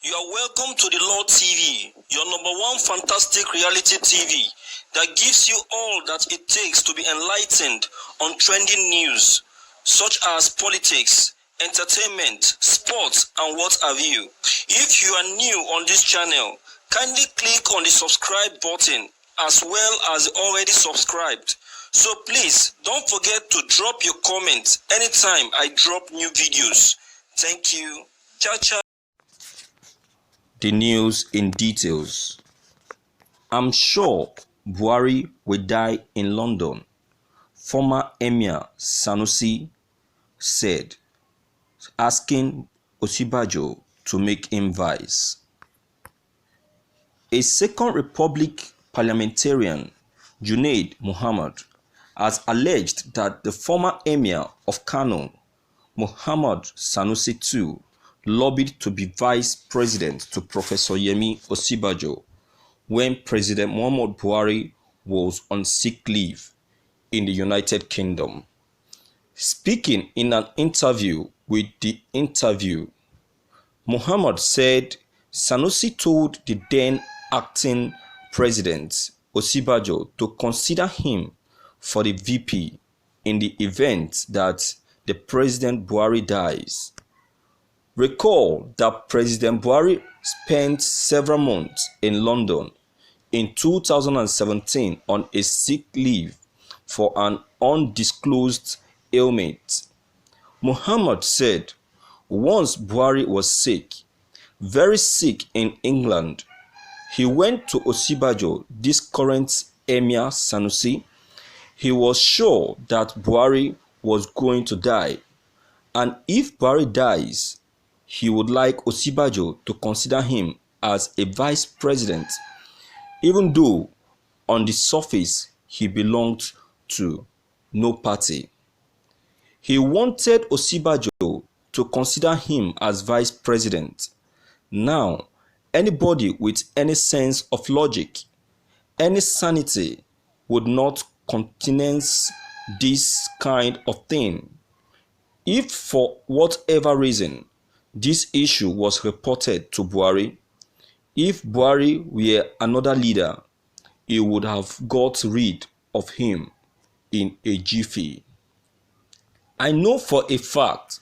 You are welcome to the Lord TV, your number one fantastic reality TV that gives you all that it takes to be enlightened on trending news such as politics, entertainment, sports, and what have you. If you are new on this channel, kindly click on the subscribe button as well as already subscribed. So please don't forget to drop your comments anytime I drop new videos. Thank you. Ciao, ciao. The news in details. I'm sure Buhari will die in London, former Emir Sanusi said, asking Osibajo to make him vice. A Second Republic parliamentarian, Junaid Muhammad, has alleged that the former Emir of Kano, Muhammad Sanusi II, lobbied to be vice president to Professor Yemi Osibajo when President Muhammad Buhari was on sick leave in the United Kingdom. Speaking in an interview with The Interview, Muhammad said Sanusi told the then acting president Osibajo to consider him for the VP in the event that the President Buhari dies. Recall that President Buhari spent several months in London in 2017 on a sick leave for an undisclosed ailment. Muhammad said once Buhari was sick, very sick in England, he went to Osibajo, this current Emir Sanusi. He was sure that Buhari was going to die, and if Buhari dies, he would like Osibajo to consider him as a vice president, even though on the surface he belonged to no party. He wanted Osibajo to consider him as vice president. Now, anybody with any sense of logic, any sanity, would not countenance this kind of thing. If for whatever reason this issue was reported to Buhari, if Buhari were another leader, he would have got rid of him in a jiffy. I know for a fact,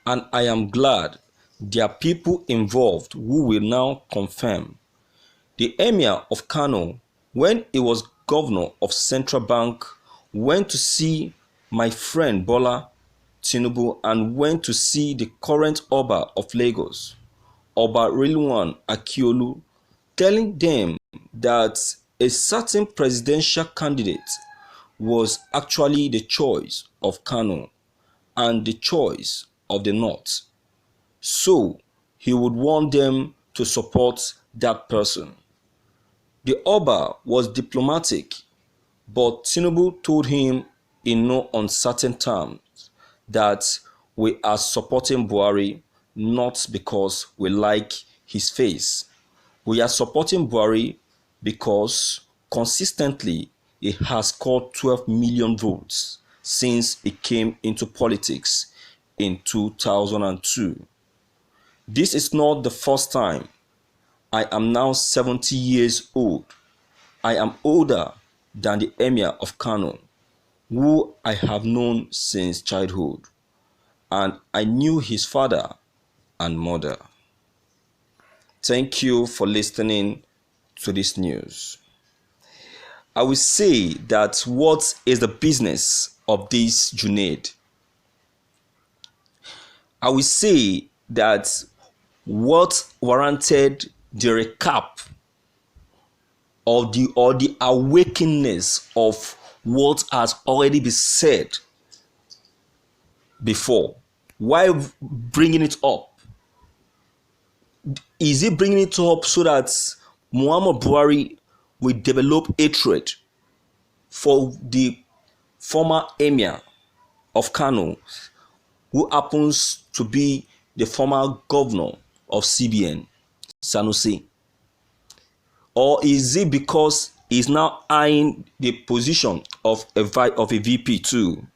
and I am glad, there are people involved who will now confirm. The Emir of Kano, when he was governor of Central Bank, went to see my friend Bola Tinubu and went to see the current Oba of Lagos, Oba Rilwan Akiolu, telling them that a certain presidential candidate was actually the choice of Kano and the choice of the North. So he would want them to support that person. The Oba was diplomatic, but Tinubu told him in no uncertain terms that we are supporting Buhari not because we like his face. We are supporting Buhari because consistently he has scored 12 million votes since he came into politics in 2002. This is not the first time. I am now 70 years old. I am older than the Emir of Kano, who I have known since childhood, and I knew his father and mother. Thank you for listening to this news. I will say that what is the business of this Junaid? I will say that what warranted the recap or the awakeness of what has already been said before. Why bringing it up? Is he bringing it up so that Muhammad Buhari will develop hatred for the former Emir of Kano, who happens to be the former governor of CBN, Sanusi? Or is it because he's now eyeing the position of a VP too?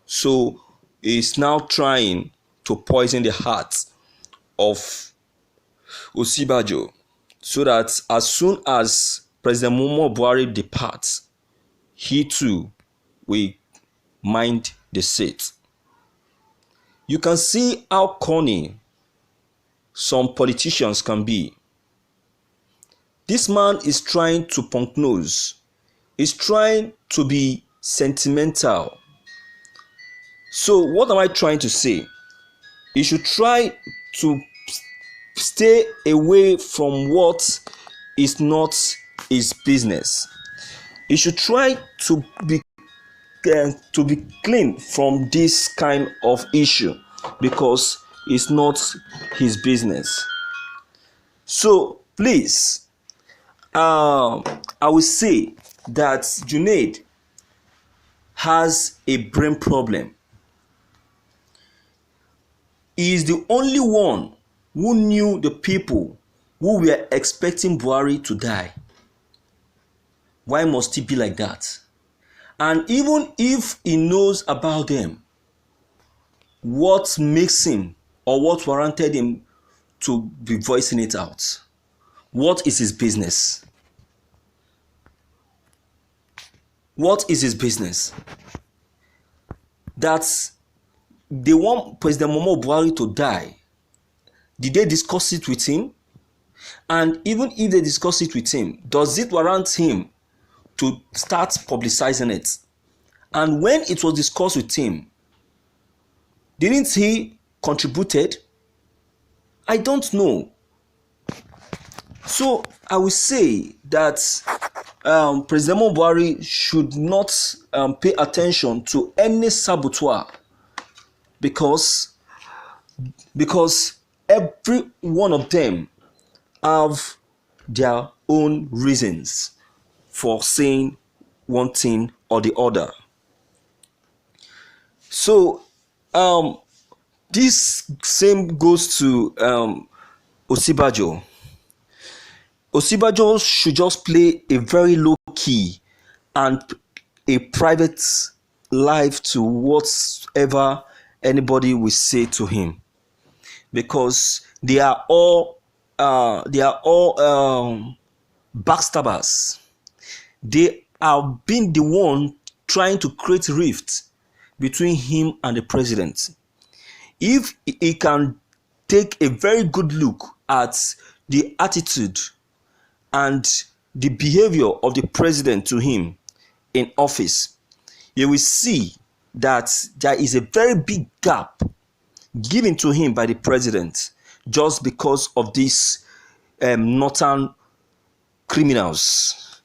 So he's now trying to poison the heart of Osibajo, so that as soon as President Muhammadu Buhari departs, he too will mind the seat. You can see how corny some politicians can be. This man is trying to punk nose. He's trying to be sentimental. So what am I trying to say? He should try to stay away from what is not his business. He should try to be clean from this kind of issue because it's not his business. So please, I will say that Junaid has a brain problem. He is the only one who knew the people who were expecting Buhari to die. Why must he be like that? And even if he knows about them, what makes him or what warranted him to be voicing it out? What is his business? What is his business? That they want President Muhammadu Buhari to die. Did they discuss it with him? And even if they discuss it with him, does it warrant him to start publicizing it? And when it was discussed with him, didn't he contributed? I don't know. So I will say that President Buhari should not pay attention to any saboteur because every one of them have their own reasons for saying one thing or the other. So this same goes to Osibajo. Osibajo should just play a very low key and a private life to whatever anybody will say to him, because they are all backstabbers. They have been the one trying to create rift between him and the president. If he can take a very good look at the attitude and the behavior of the president to him in office, you will see that there is a very big gap given to him by the president just because of these northern criminals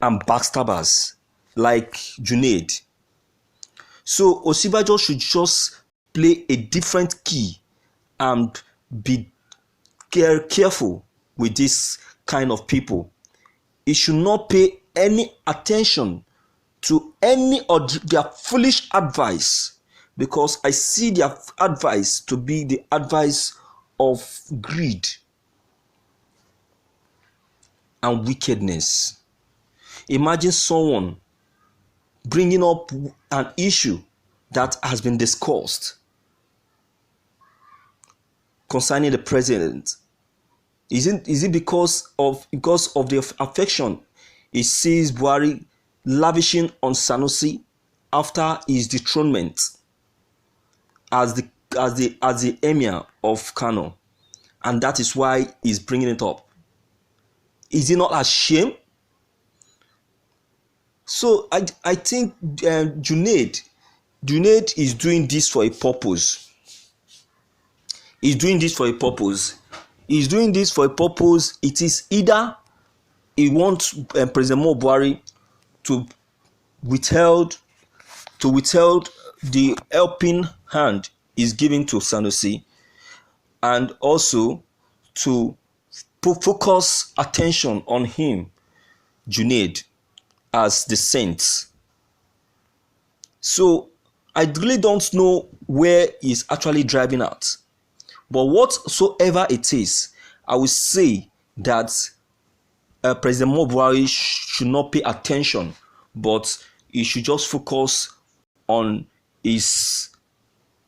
and backstabbers like Junaid. So Osibajo should just play a different key and be careful with this kind of people. He should not pay any attention to any of their foolish advice, because I see their advice to be the advice of greed and wickedness. Imagine someone bringing up an issue that has been discussed concerning the president. Is it because of the affection he sees Buhari lavishing on Sanusi after his dethronement as the Emir of Kano, and that is why he's bringing it up? Is he not ashamed? So I think Junaid is doing this for a purpose. He's doing this for a purpose. He's doing this for a purpose. It is either he wants President Buhari to withhold the helping hand is giving to Sanusi, and also to focus attention on him, Junaid, as the saint. So I really don't know where he's actually driving at. But whatsoever it is, I will say that President Buhari should not pay attention, but he should just focus on his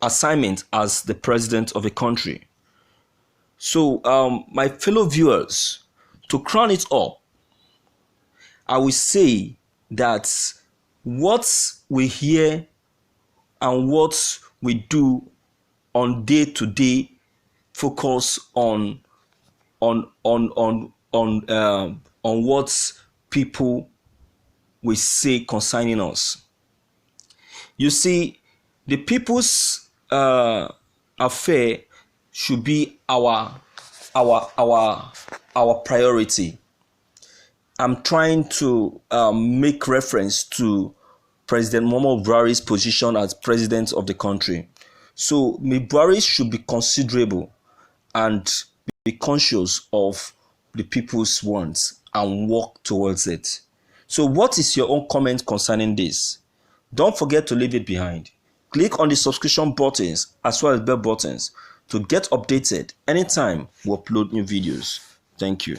assignment as the president of a country. So, my fellow viewers, to crown it up, I will say that what we hear and what we do on day-to-day focus on what people will say concerning us. You see, the people's affair should be our priority. I'm trying to make reference to President Muhammadu Buhari's position as president of the country. So, Buhari should be considerable and be conscious of the people's wants and work towards it. So, what is your own comment concerning this? Don't forget to leave it behind. Click on the subscription buttons as well as bell buttons to get updated anytime we upload new videos. Thank you.